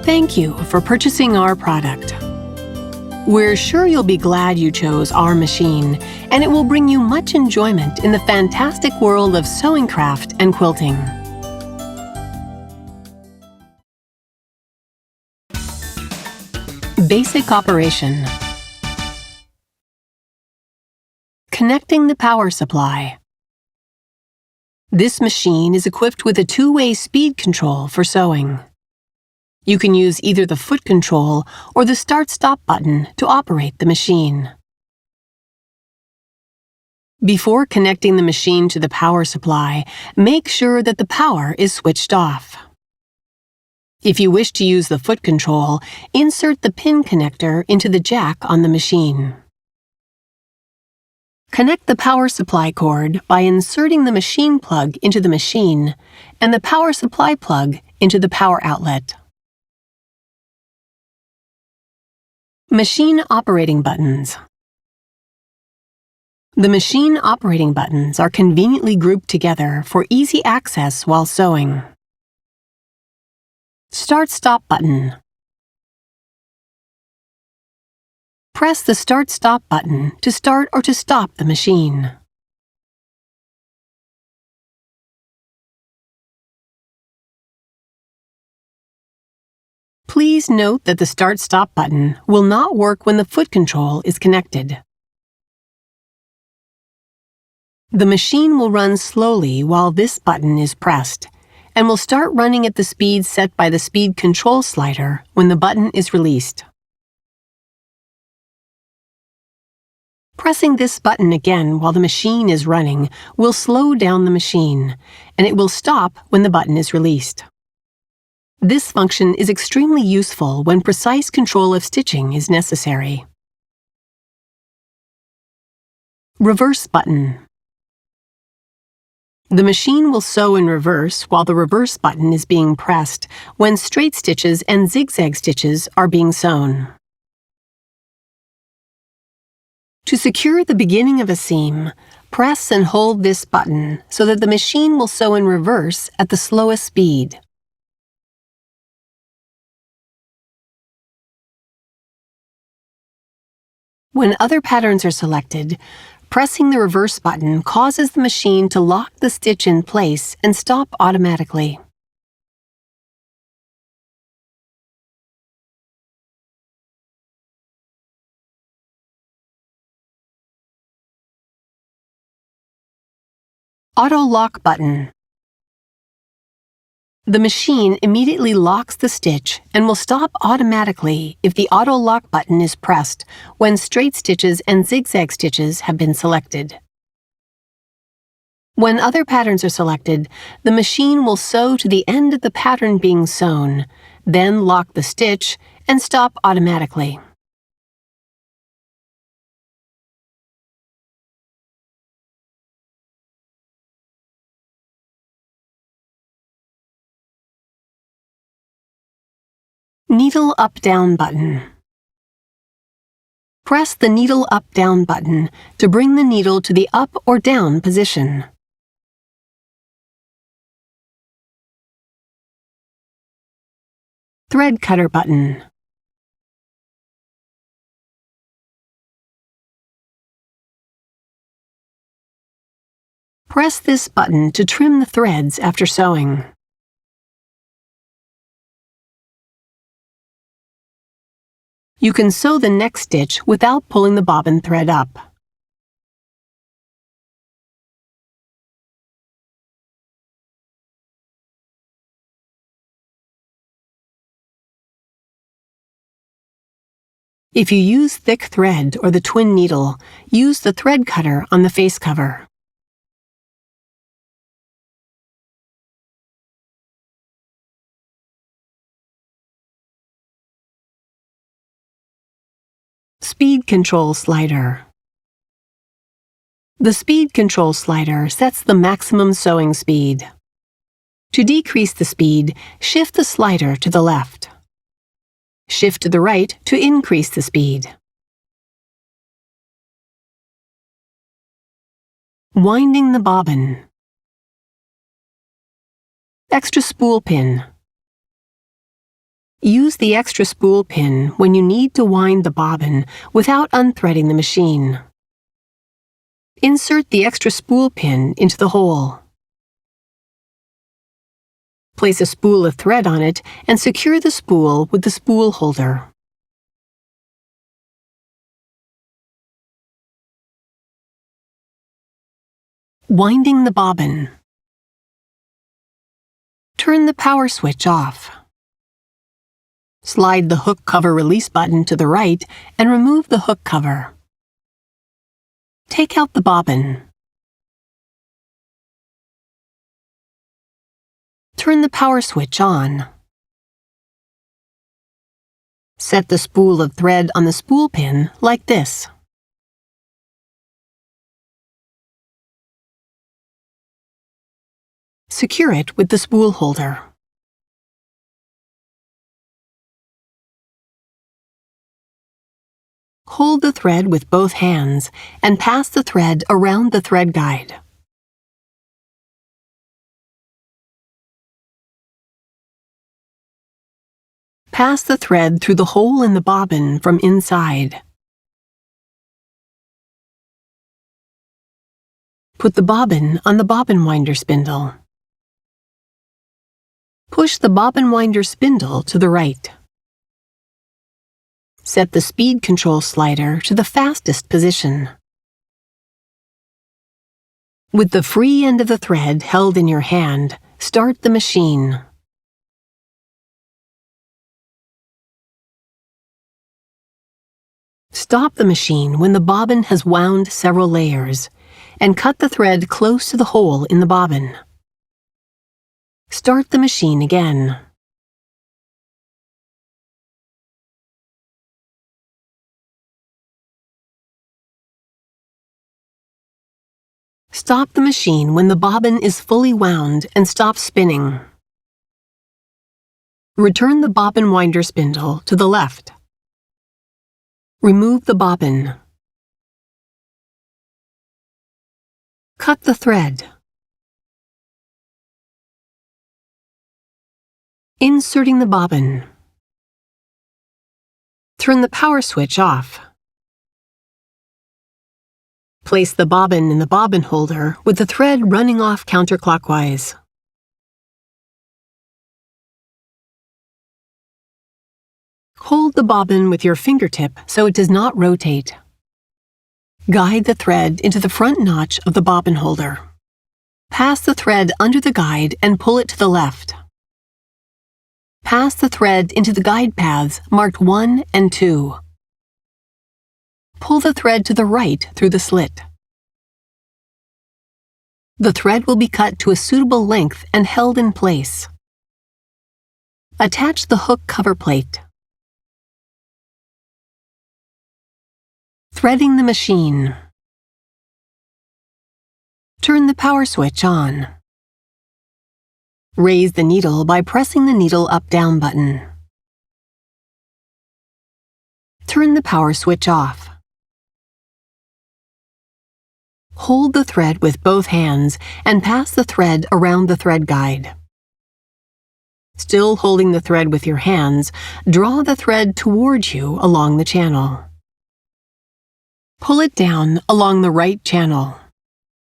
Thank you for purchasing our product. We're sure you'll be glad you chose our machine, and it will bring you much enjoyment in the fantastic world of sewing craft and quilting. Basic operation. Connecting the power supply. This machine is equipped with a two-way speed control for sewing. You can use either the foot control or the start-stop button to operate the machine. Before connecting the machine to the power supply, make sure that the power is switched off. If you wish to use the foot control, insert the pin connector into the jack on the machine. Connect the power supply cord by inserting the machine plug into the machine and the power supply plug into the power outlet. Machine operating buttons. The machine operating buttons are conveniently grouped together for easy access while sewing. Start-stop button. Press the Start-stop button to start or to stop the machine. Please note that the Start-stop button will not work when the foot control is connected. The machine will run slowly while this button is pressed, and will start running at the speed set by the speed control slider when the button is released. Pressing this button again while the machine is running will slow down the machine, and it will stop when the button is released. This function is extremely useful when precise control of stitching is necessary. Reverse button. The machine will sew in reverse while the reverse button is being pressed when straight stitches and zigzag stitches are being sewn. To secure the beginning of a seam, press and hold this button so that the machine will sew in reverse at the slowest speed. When other patterns are selected, pressing the reverse button causes the machine to lock the stitch in place and stop automatically. Auto lock button. The machine immediately locks the stitch and will stop automatically if the auto lock button is pressed when straight stitches and zigzag stitches have been selected. When other patterns are selected, the machine will sew to the end of the pattern being sewn, then lock the stitch and stop automatically. Needle up-down button. Press the needle up-down button to bring the needle to the up or down position. Thread cutter button. Press this button to trim the threads after sewing. You can sew the next stitch without pulling the bobbin thread up. If you use thick thread or the twin needle, use the thread cutter on the face cover. Speed control slider. The speed control slider sets the maximum sewing speed. To decrease the speed, shift the slider to the left. Shift to the right to increase the speed. Winding the bobbin. Extra spool pin. Use the extra spool pin when you need to wind the bobbin without unthreading the machine. Insert the extra spool pin into the hole. Place a spool of thread on it and secure the spool with the spool holder. Winding the bobbin. Turn the power switch off. Slide the hook cover release button to the right and remove the hook cover. Take out the bobbin. Turn the power switch on. Set the spool of thread on the spool pin like this. Secure it with the spool holder. Hold the thread with both hands and pass the thread around the thread guide. Pass the thread through the hole in the bobbin from inside. Put the bobbin on the bobbin winder spindle. Push the bobbin winder spindle to the right. Set the speed control slider to the fastest position. With the free end of the thread held in your hand, start the machine. Stop the machine when the bobbin has wound several layers, and cut the thread close to the hole in the bobbin. Start the machine again. Stop the machine when the bobbin is fully wound and stop spinning. Return the bobbin winder spindle to the left. Remove the bobbin. Cut the thread. Inserting the bobbin. Turn the power switch off. Place the bobbin in the bobbin holder with the thread running off counterclockwise. Hold the bobbin with your fingertip so it does not rotate. Guide the thread into the front notch of the bobbin holder. Pass the thread under the guide and pull it to the left. Pass the thread into the guide paths marked 1 and 2. Pull the thread to the right through the slit. The thread will be cut to a suitable length and held in place. Attach the hook cover plate. Threading the machine. Turn the power switch on. Raise the needle by pressing the needle up-down button. Turn the power switch off. Hold the thread with both hands and pass the thread around the thread guide. Still holding the thread with your hands, draw the thread towards you along the channel. Pull it down along the right channel.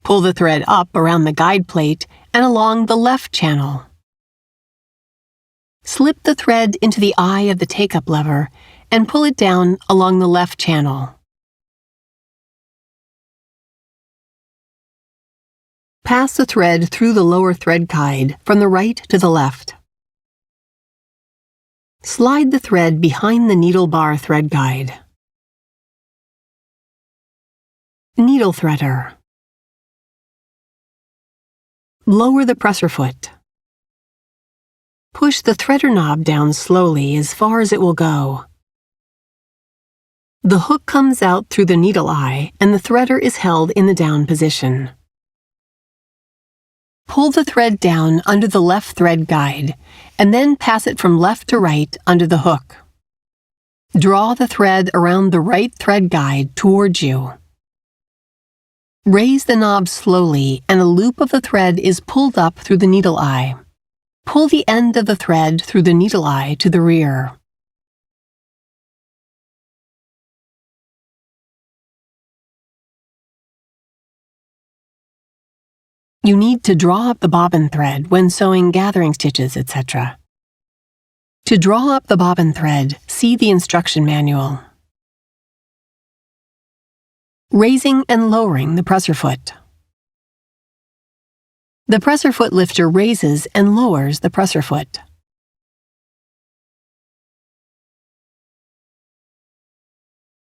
Pull the thread up around the guide plate and along the left channel. Slip the thread into the eye of the take-up lever and pull it down along the left channel. Pass the thread through the lower thread guide from the right to the left. Slide the thread behind the needle bar thread guide. Needle threader. Lower the presser foot. Push the threader knob down slowly as far as it will go. The hook comes out through the needle eye and the threader is held in the down position. Pull the thread down under the left thread guide and then pass it from left to right under the hook. Draw the thread around the right thread guide towards you. Raise the knob slowly and a loop of the thread is pulled up through the needle eye. Pull the end of the thread through the needle eye to the rear. You need to draw up the bobbin thread when sewing gathering stitches, etc. To draw up the bobbin thread, see the instruction manual. Raising and lowering the presser foot. The presser foot lifter raises and lowers the presser foot.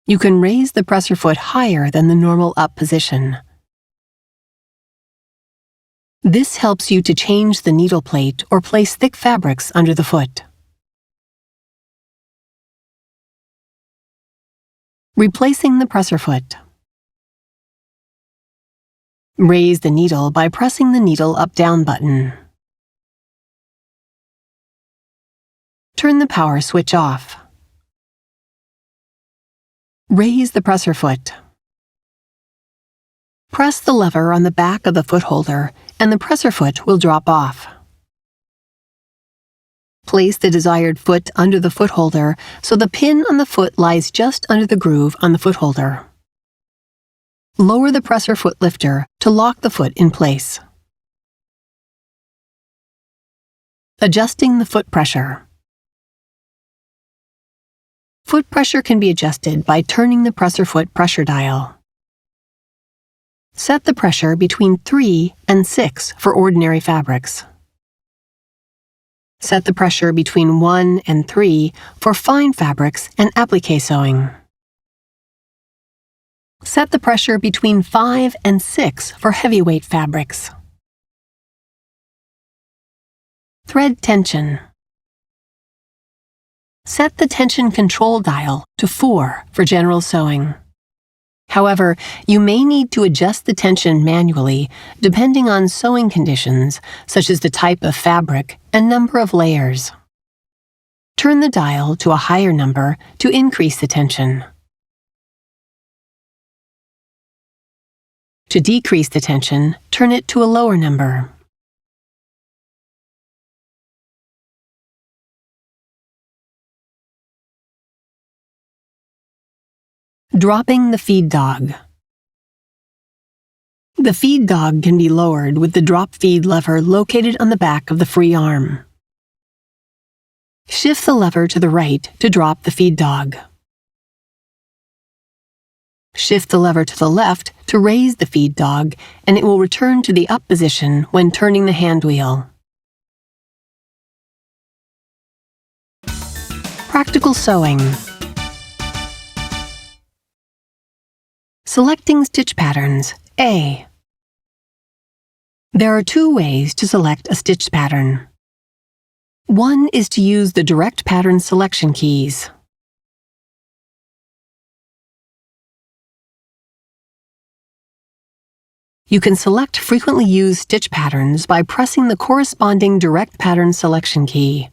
You can raise the presser foot higher than the normal up position. This helps you to change the needle plate or place thick fabrics under the foot. Replacing the presser foot. Raise the needle by pressing the needle up-down button. Turn the power switch off. Raise the presser foot. Press the lever on the back of the foot holder and the presser foot will drop off. Place the desired foot under the foot holder so the pin on the foot lies just under the groove on the foot holder. Lower the presser foot lifter to lock the foot in place. Adjusting the foot pressure. Foot pressure can be adjusted by turning the presser foot pressure dial. Set the pressure between 3 and 6 for ordinary fabrics. Set the pressure between 1 and 3 for fine fabrics and applique sewing. Set the pressure between 5 and 6 for heavyweight fabrics. Thread tension. Set the tension control dial to 4 for general sewing. However, you may need to adjust the tension manually depending on sewing conditions such as the type of fabric and number of layers. Turn the dial to a higher number to increase the tension. To decrease the tension, turn it to a lower number. Dropping the feed dog. The feed dog can be lowered with the drop feed lever located on the back of the free arm. Shift the lever to the right to drop the feed dog. Shift the lever to the left to raise the feed dog, and it will return to the up position when turning the hand wheel. Practical sewing. Selecting stitch patterns, A. There are 2 ways to select a stitch pattern. One is to use the direct pattern selection keys. You can select frequently used stitch patterns by pressing the corresponding direct pattern selection key.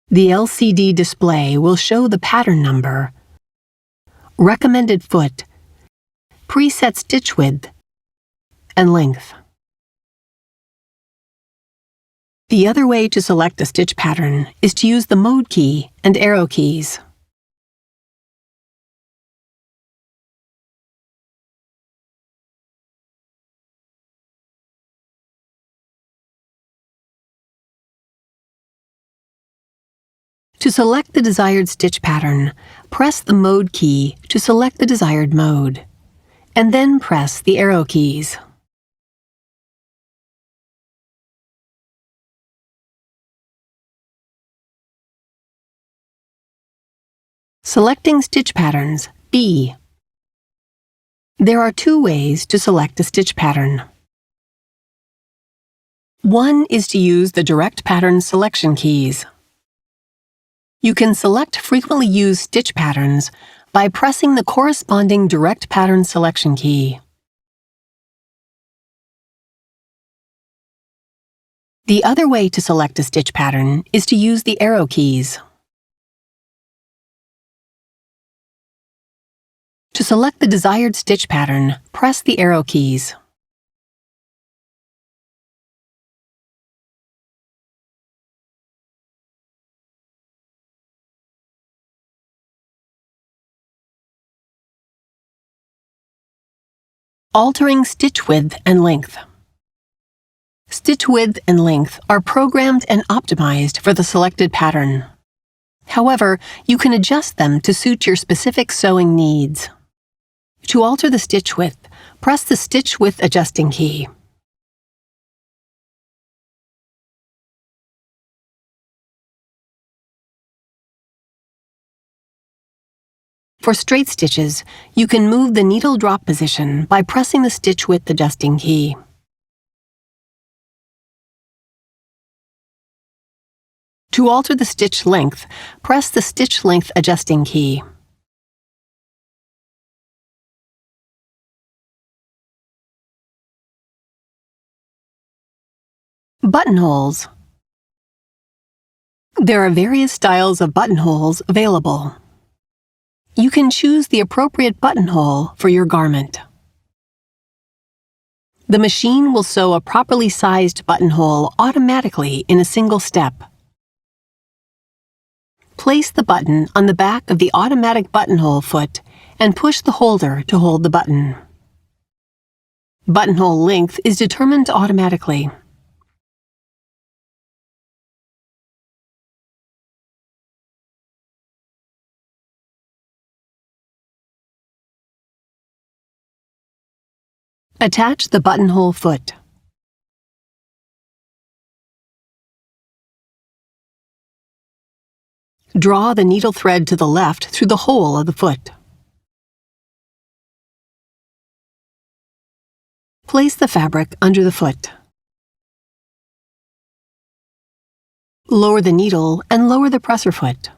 The LCD display will show the pattern number, recommended foot, preset stitch width, and length. The other way to select a stitch pattern is to use the mode key and arrow keys. To select the desired stitch pattern, press the mode key to select the desired mode, and then press the arrow keys. Selecting stitch patterns, B. There are 2 ways to select a stitch pattern. One is to use the direct pattern selection keys. You can select frequently used stitch patterns by pressing the corresponding direct pattern selection key. The other way to select a stitch pattern is to use the arrow keys. To select the desired stitch pattern, press the arrow keys. Altering stitch width and length. Stitch width and length are programmed and optimized for the selected pattern. However, you can adjust them to suit your specific sewing needs. To alter the stitch width, press the Stitch Width Adjusting key. For straight stitches, you can move the needle drop position by pressing the Stitch Width Adjusting key. To alter the stitch length, press the Stitch Length Adjusting key. Buttonholes. There are various styles of buttonholes available. You can choose the appropriate buttonhole for your garment. The machine will sew a properly sized buttonhole automatically in a single step. Place the button on the back of the automatic buttonhole foot and push the holder to hold the button. Buttonhole length is determined automatically. Attach the buttonhole foot. Draw the needle thread to the left through the hole of the foot. Place the fabric under the foot. Lower the needle and lower the presser foot.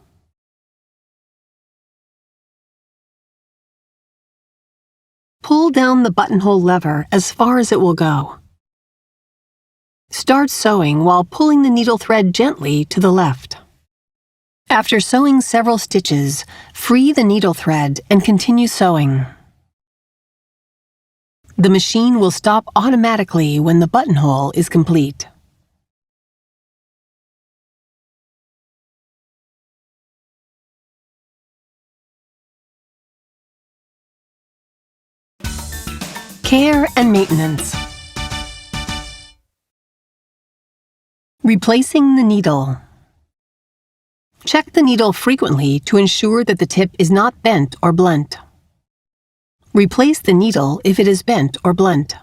Pull down the buttonhole lever as far as it will go. Start sewing while pulling the needle thread gently to the left. After sewing several stitches, free the needle thread and continue sewing. The machine will stop automatically when the buttonhole is complete. Care and maintenance. Replacing the needle. Check the needle frequently to ensure that the tip is not bent or blunt. Replace the needle if it is bent or blunt.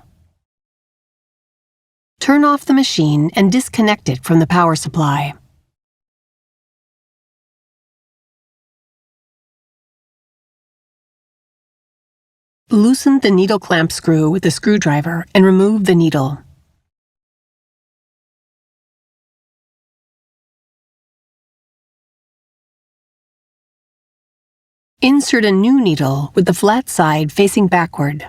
Turn off the machine and disconnect it from the power supply. Loosen the needle clamp screw with a screwdriver and remove the needle. Insert a new needle with the flat side facing backward.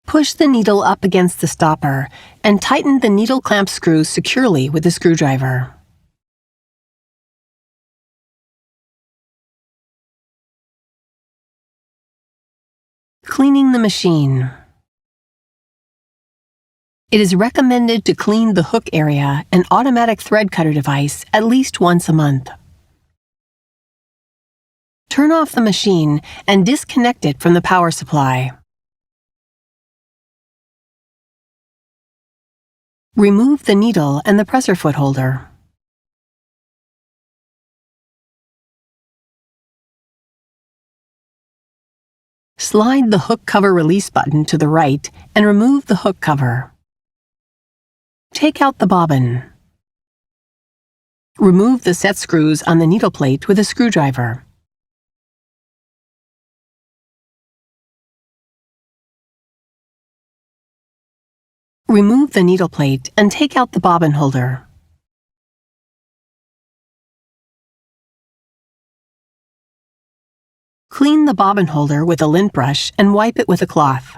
Push the needle up against the stopper and tighten the needle clamp screw securely with a screwdriver. Cleaning the machine. It is recommended to clean the hook area and automatic thread cutter device at least once a month. Turn off the machine and disconnect it from the power supply. Remove the needle and the presser foot holder. Slide the hook cover release button to the right and remove the hook cover. Take out the bobbin. Remove the set screws on the needle plate with a screwdriver. Remove the needle plate and take out the bobbin holder. Clean the bobbin holder with a lint brush and wipe it with a cloth.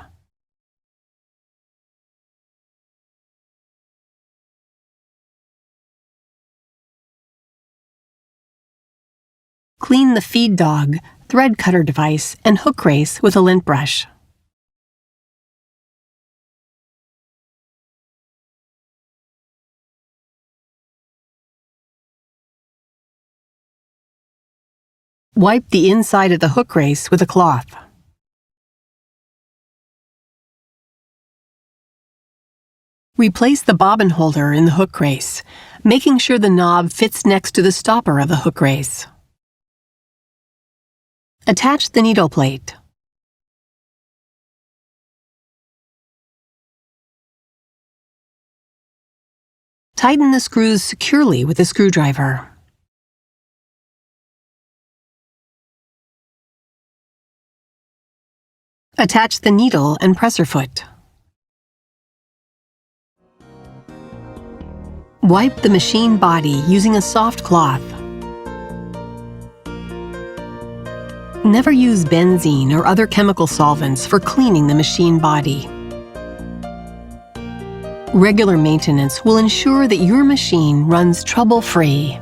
Clean the feed dog, thread cutter device, and hook race with a lint brush. Wipe the inside of the hook race with a cloth. Replace the bobbin holder in the hook race, making sure the knob fits next to the stopper of the hook race. Attach the needle plate. Tighten the screws securely with a screwdriver. Attach the needle and presser foot. Wipe the machine body using a soft cloth. Never use benzene or other chemical solvents for cleaning the machine body. Regular maintenance will ensure that your machine runs trouble-free.